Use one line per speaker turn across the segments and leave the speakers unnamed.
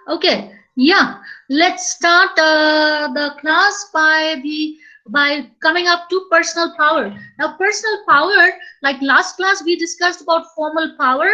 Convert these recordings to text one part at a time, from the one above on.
Okay, yeah. Let's start the class by coming up to personal power. Now, personal power, like last class, we discussed about formal power,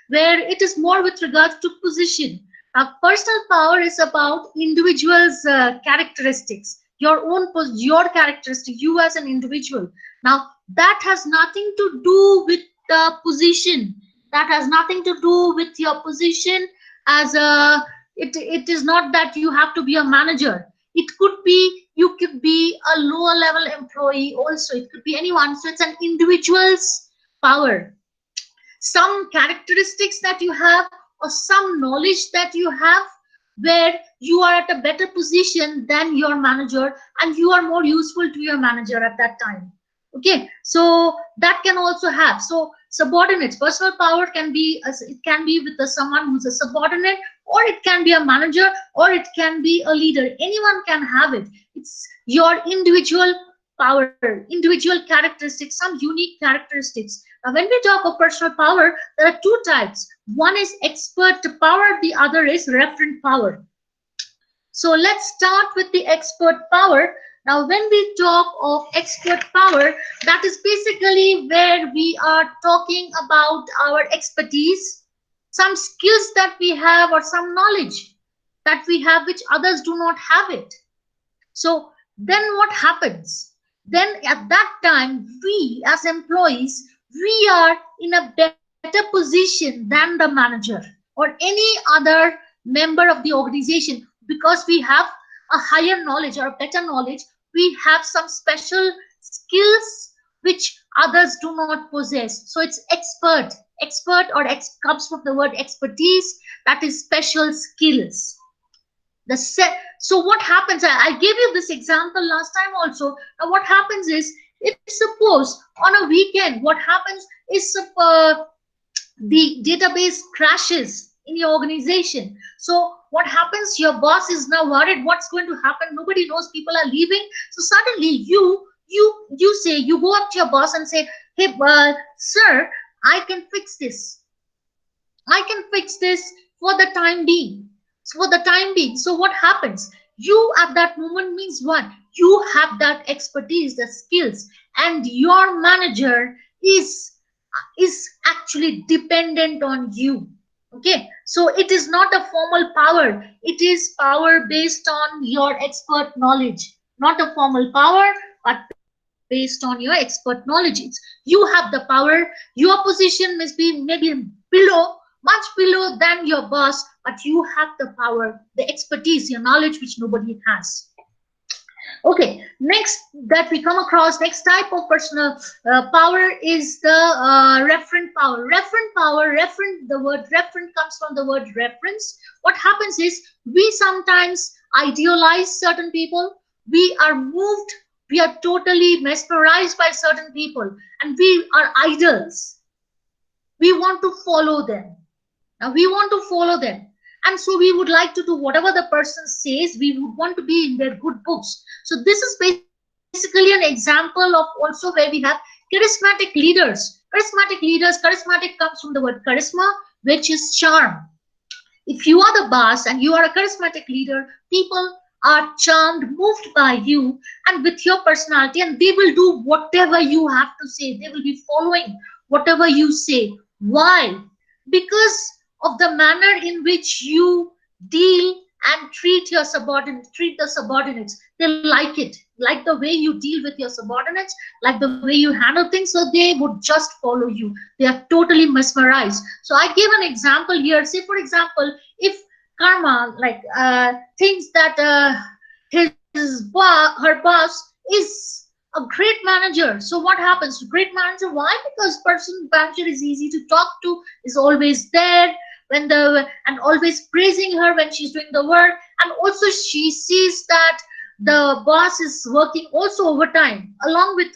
where it is more with regards to position. Now, personal power is about individuals' characteristics, your characteristic, you as an individual. Now, that has nothing to do with the position. That has nothing to do with your position as a it is not that you have to be a manager. It could be you could be a lower level employee also. It could be anyone. So it's an individual's power. Some characteristics that you have or some knowledge that you have where you are at a better position than your manager and you are more useful to your manager at that time. Okay, so that can also have. So subordinates, personal power can be it can be with someone who's a subordinate, or it can be a manager, or it can be a leader. Anyone can have it. It's your individual power, individual characteristics, some unique characteristics. Now, when we talk of personal power, there are two types. One is expert power, the other is referent power. So let's start with the expert power. Now, when we talk of expert power, that is basically where we are talking about our expertise, some skills that we have, or some knowledge that we have which others do not have it. So then what happens? Then at that time, we as employees, we are in a better position than the manager or any other member of the organization, because we have a higher knowledge or a better knowledge. We have some special skills which others do not possess. So it's expert. Expert or comes from the word expertise, that is special skills. So what happens, I gave you this example last time also. Now what happens is, if suppose on a weekend, what happens is the database crashes in your organization. So what happens, your boss is now worried what's going to happen. Nobody knows, people are leaving. So suddenly you go up to your boss and say, hey, sir, I can fix this. I can fix this for the time being. For the time being. So what happens? You at that moment means what? You have that expertise, the skills, and your manager is actually dependent on you. Okay, so it is not a formal power. It is power based on your expert knowledge, not a formal power, but based on your expert knowledge. You have the power. Your position must be maybe below, much below than your boss, but you have the power, the expertise, your knowledge which nobody has. Okay, next that we come across, next type of personal power is the referent power. The word referent comes from the word reference. What happens is, we sometimes idealize certain people. We are moved, we are totally mesmerized by certain people, and we are idols. We want to follow them. Now we want to follow them. And so we would like to do whatever the person says. We would want to be in their good books. So this is basically an example of also where we have charismatic leaders. Charismatic comes from the word charisma, which is charm. If you are the boss and you are a charismatic leader, people are charmed, moved by you and with your personality, and they will do whatever you have to say. They will be following whatever you say. Why? Because of the manner in which you deal and treat your subordinates, treat the subordinates. They like it, like the way you deal with your subordinates, like the way you handle things, so they would just follow you. They are totally mesmerized. So I give an example here. Say for example, if Karma thinks that her boss is a great manager. So what happens to great manager? Why? Because person manager is easy to talk to, is always there when the and always praising her when she's doing the work, and also she sees that the boss is working also overtime along with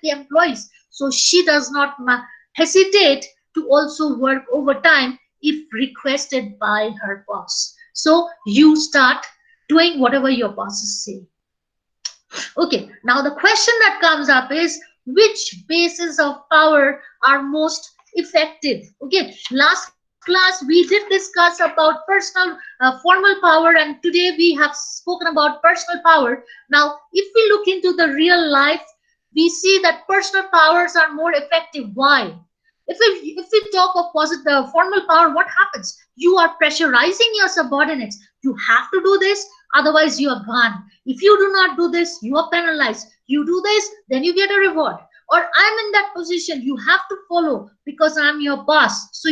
the employees. So she does not hesitate to also work overtime if requested by her boss. So you start doing whatever your bosses say. Okay, now the question that comes up is, which bases of power are most effective? Okay, last class class we did discuss about personal formal power, and today we have spoken about personal power. Now if we look into the real life, we see that personal powers are more effective. Why? If we talk of positive formal power, what happens? You are pressurizing your subordinates. You have to do this, otherwise you are gone. If you do not do this, you are penalized. You do this, then you get a reward. Or I'm in that position, you have to follow because I'm your boss. So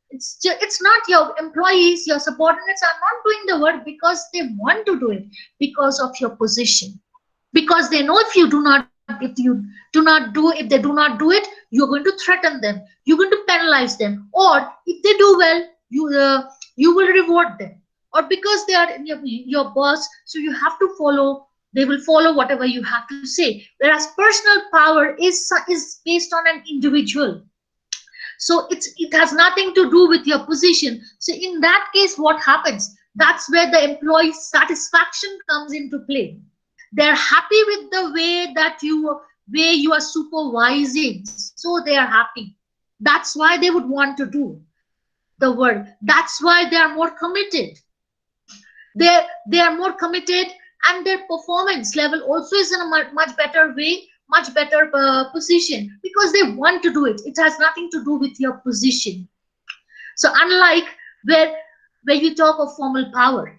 it's not your employees, your subordinates are not doing the work because they want to do it, because of your position, because they know if they do not do it, you're going to threaten them, you're going to penalize them, or if they do well, you will reward them, or because they are your boss, so you have to follow, they will follow whatever you have to say. Whereas personal power is based on an individual, so it has nothing to do with your position. So in that case, what happens? That's where the employee satisfaction comes into play. They're happy with the way you are supervising, so they are happy. That's why they would want to do the work. That's why they are more committed. They are more committed, and their performance level also is in a much better way, much better position, because they want to do it. It has nothing to do with your position. So unlike where you talk of formal power,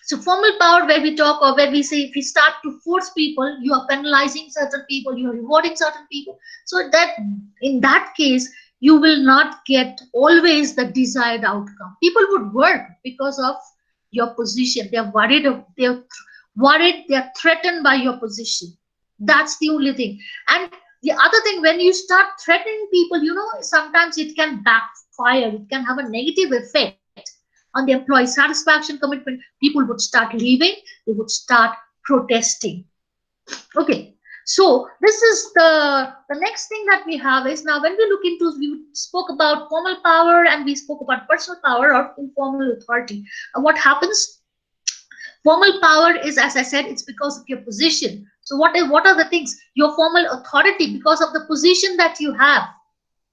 so formal power, where we talk, or where we say, if you start to force people, you are penalizing certain people, you are rewarding certain people. So that in that case, you will not get always the desired outcome. People would work because of your position. They're worried, they're threatened by your position. That's the only thing. And the other thing, when you start threatening people, sometimes it can backfire. It can have a negative effect on the employee satisfaction, commitment. People would start leaving, they would start protesting. Okay, so this is the next thing that we have is, now when we look into, we spoke about formal power and we spoke about personal power or informal authority. What happens? Formal power is, as I said, it's because of your position. So what are the things? Your formal authority, because of the position that you have,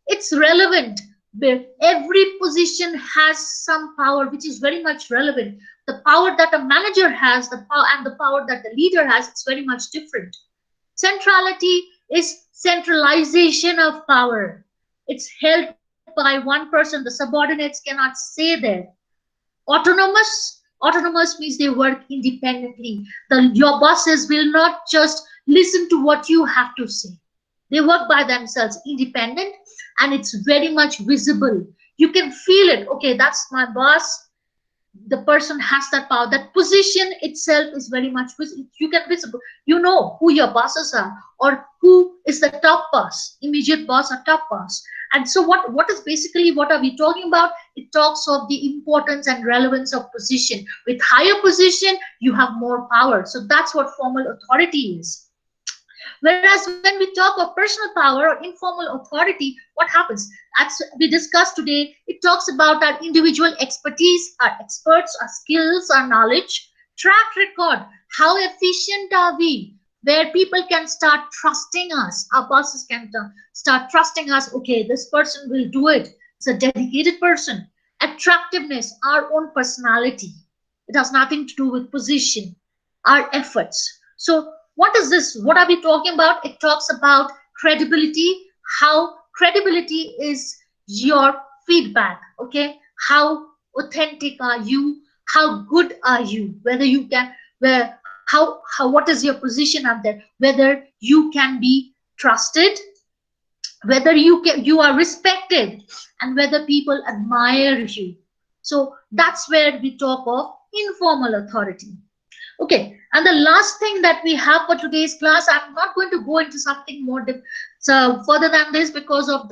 it's relevant. Every position has some power which is very much relevant. The power that a manager has, the power and the power that the leader has, it's very much different. Centrality is centralization of power. It's held by one person. The subordinates cannot say there. Autonomous means they work independently. Your bosses will not just listen to what you have to say. They work by themselves, independent, and it's very much visible. You can feel it. Okay, that's my boss. The person has that power. That position itself is very much visible. You can visible. You know who your bosses are, or who is the top boss, immediate boss or top boss. And so what is basically, what are we talking about? It talks of the importance and relevance of position. With higher position, you have more power. So that's what formal authority is. Whereas when we talk of personal power or informal authority, what happens? As we discussed today, it talks about our individual expertise, our experts, our skills, our knowledge, track record. How efficient are we? Where people can start trusting us. Our bosses can start trusting us. Okay, this person will do it. It's a dedicated person. Attractiveness, our own personality. It has nothing to do with position, our efforts. So what is this? What are we talking about? It talks about credibility, how credibility is your feedback. Okay, how authentic are you? How good are you? Whether you can, what is your position out there? Whether you can be trusted, whether you are respected, and whether people admire you. So that's where we talk of informal authority. Okay, and the last thing that we have for today's class, I'm not going to go into something more further than this, because of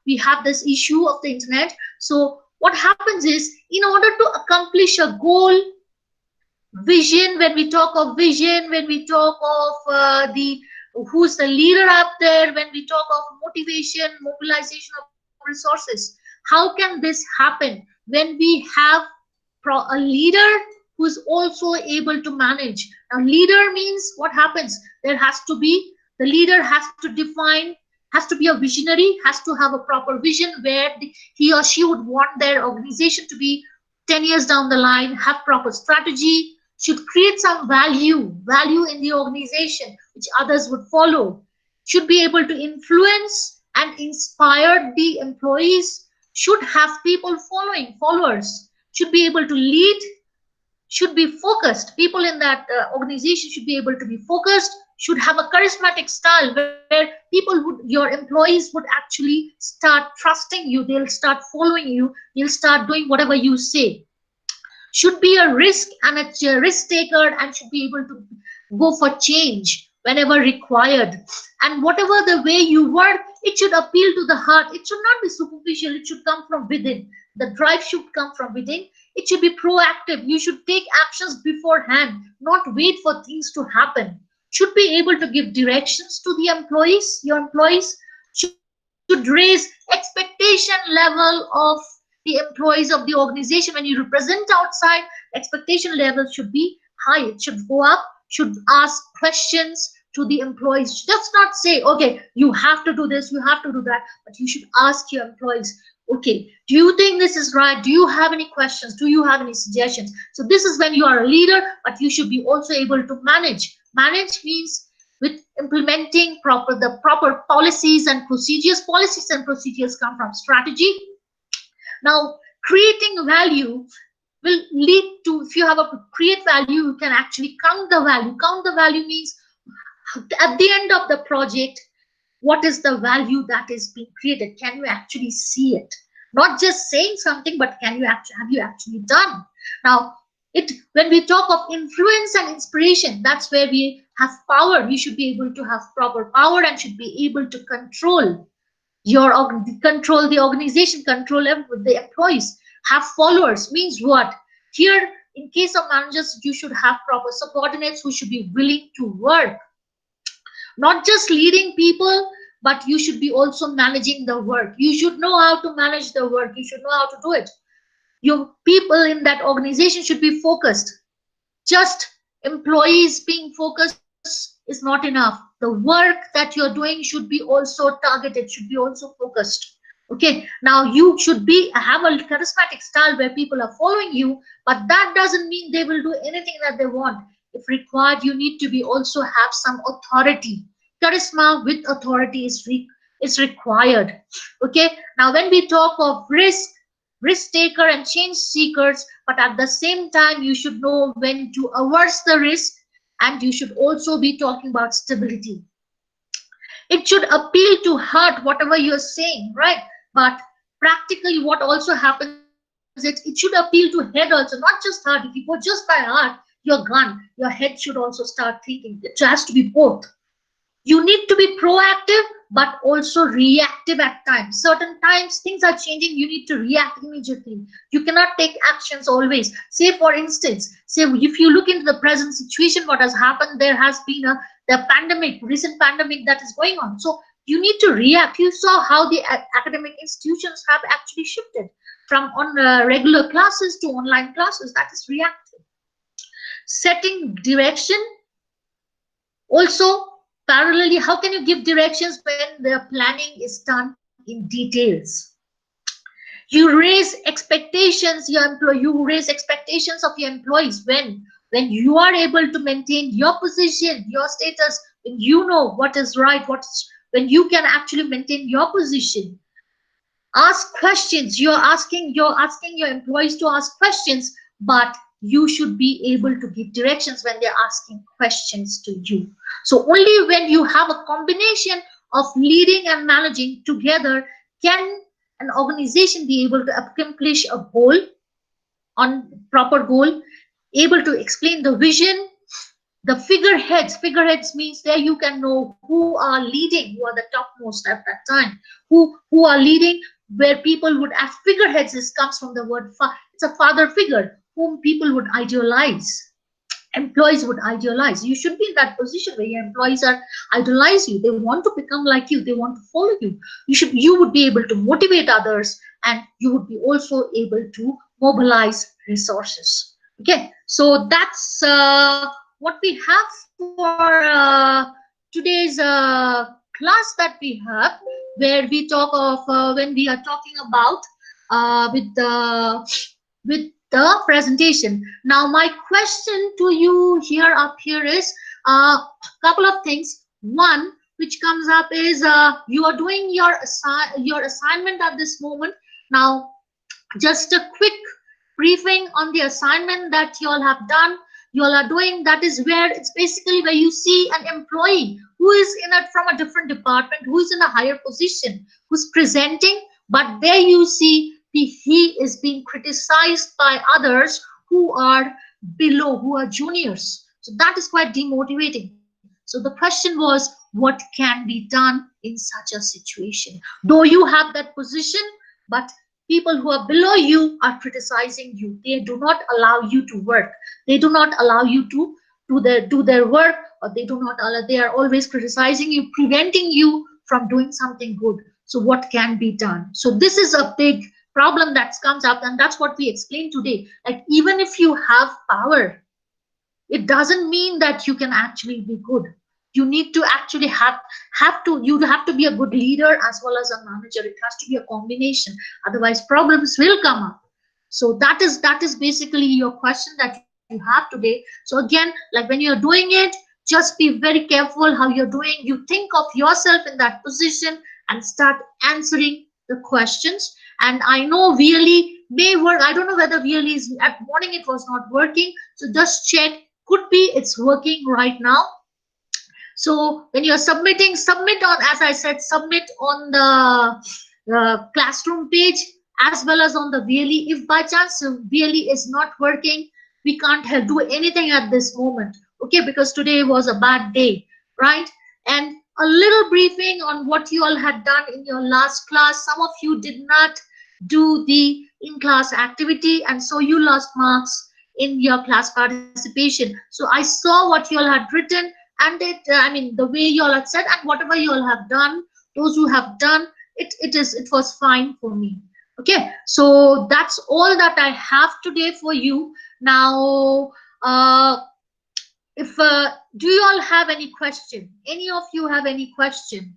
we have this issue of the internet. So what happens is, in order to accomplish a goal, vision, when we talk of vision, when we talk of who's the leader up there, when we talk of motivation, mobilization of resources, how can this happen when we have a leader who's also able to manage? Now, leader means what happens? The leader has to define has to be a visionary, has to have a proper vision where he or she would want their organization to be 10 years down the line, have proper strategy, should create some value in the organization which others would follow, should be able to influence and inspire the employees, should have people followers, should be able to lead, should be focused. People in that organization should be able to be focused, should have a charismatic style where your employees would actually start trusting you, they'll start following you, they'll start doing whatever you say, should be a risk taker and should be able to go for change whenever required. And whatever the way you work, it should appeal to the heart, it should not be superficial, it should come from within, the drive should come from within, it should be proactive, you should take actions beforehand, not wait for things to happen, should be able to give directions to the employees, your employees should raise expectation level of the employees of the organization. When you represent outside, expectation level should be high, it should go up, should ask questions to the employees, just not say, okay, you have to do this, you have to do that, but you should ask your employees, okay, do you think this is right, do you have any questions, do you have any suggestions? So this is when you are a leader, but you should be also able to manage means with implementing the proper policies and procedures. Policies and procedures come from strategy. Now, creating value will lead to, if you have a create value, you can actually count the value. Count the value means at the end of the project, what is the value that is being created? Can you actually see it? Not just saying something, but can you actually, have you actually done? Now, when we talk of influence and inspiration, that's where we have power. You should be able to have proper power and should be able to control the organization, control the employees, have followers. Means what? Here, in case of managers, you should have proper subordinates who should be willing to work. Not just leading people, but you should be also managing the work. You should know how to manage the work. You should know how to do it. Your people in that organization should be focused. Just employees being focused is not enough. The work that you're doing should be also targeted, should be also focused. Okay, now you should have a charismatic style where people are following you, but that doesn't mean they will do anything that they want. If required, you need to be also have some authority. Charisma with authority is required. Okay, now when we talk of risk taker and change seekers, but at the same time you should know when to averse the risk, and you should also be talking about stability. It should appeal to heart whatever you're saying, right? But practically what also happens is it should appeal to head also, not just heart. If you go just by heart, you're gone. Your head should also start thinking. It has to be both. You need to be proactive but also reactive at times. Certain times things are changing, you need to react immediately. You cannot take actions always. Say for instance, say if you look into the present situation, what has happened, there has been the recent pandemic that is going on. So you need to react. You saw how the academic institutions have actually shifted from regular classes to online classes. That is reactive. Setting direction. Also, parallelly, how can you give directions when the planning is done in details? You raise expectations, you raise expectations of your employees when you are able to maintain your position, your status, when you know what is right, when you can actually maintain your position. Ask questions. You're asking your employees to ask questions, but you should be able to give directions when they're asking questions to you. So only when you have a combination of leading and managing together can an organization be able to accomplish a goal, on proper goal, able to explain the vision. The figureheads means there you can know who are leading, who are the topmost at that time, who are leading, where people would have figureheads. This comes from the word it's a father figure whom people would idealize, employees would idealize. You should be in that position where your employees are idolize you, they want to become like you, they want to follow you. You would be able to motivate others, and you would be also able to mobilize resources. Okay, so that's what we have for today's class that we have, where we talk of when we are talking about with the presentation. Now, my question to you here up here is a couple of things. One, which comes up is you are doing your assignment at this moment. Now, just a quick briefing on the assignment that you all have done, you all are doing. That is where it's basically where you see an employee who is in a from a different department, who is in a higher position, who's presenting, but there you see he is being criticized by others who are below, who are juniors. So that is quite demotivating. So the question was, what can be done in such a situation? Though you have that position, but people who are below you are criticizing you. They do not allow you to work. They do not allow you to do their work, or they do not allow, they are always criticizing you, preventing you from doing something good. So what can be done? So this is a big problem that comes up, and that's what we explained today. Like, even if you have power, it doesn't mean that you can actually be good. You need to actually have to be a good leader as well as a manager. It has to be a combination, otherwise problems will come up. So that is basically your question that you have today. So again, like when you're doing it, just be very careful how you're doing. You think of yourself in that position and start answering the questions. And I know VLE may work. I don't know whether VLE is at morning it was not working, so just check. Could be it's working right now. So when you're submitting, submit on, as I said, submit on the classroom page as well as on the VLE. If by chance VLE is not working, we can't do anything at this moment. Okay, because today was a bad day, right? And a little briefing on what you all had done in your last class. Some of you did not do the in-class activity, and so you lost marks in your class participation. So I saw what you all had written, and I mean, the way you all had said, and whatever you all have done, those who have done it, it was fine for me. Okay, so that's all that I have today for you. Now, if do you all have any question? Any of you have any question?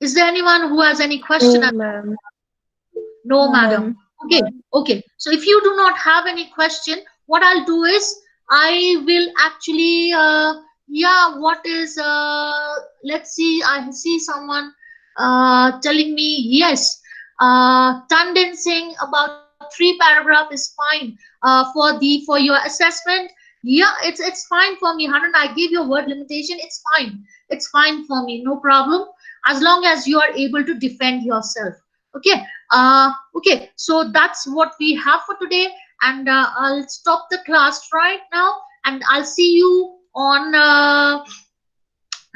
Is there anyone who has any question?
No, ma'am.
No,
No,
madam.
ma'am.
Okay, okay. So if you do not have any question, what I'll do is I will actually, yeah, what is, let's see, I see someone telling me, yes, Tandem saying about 3 paragraph is fine for your assessment. Yeah, it's fine for me. Hanan, I gave you a word limitation. It's fine. It's fine for me. No problem. As long as you are able to defend yourself. Okay. Okay, so that's what we have for today, and I'll stop the class right now, and I'll see you on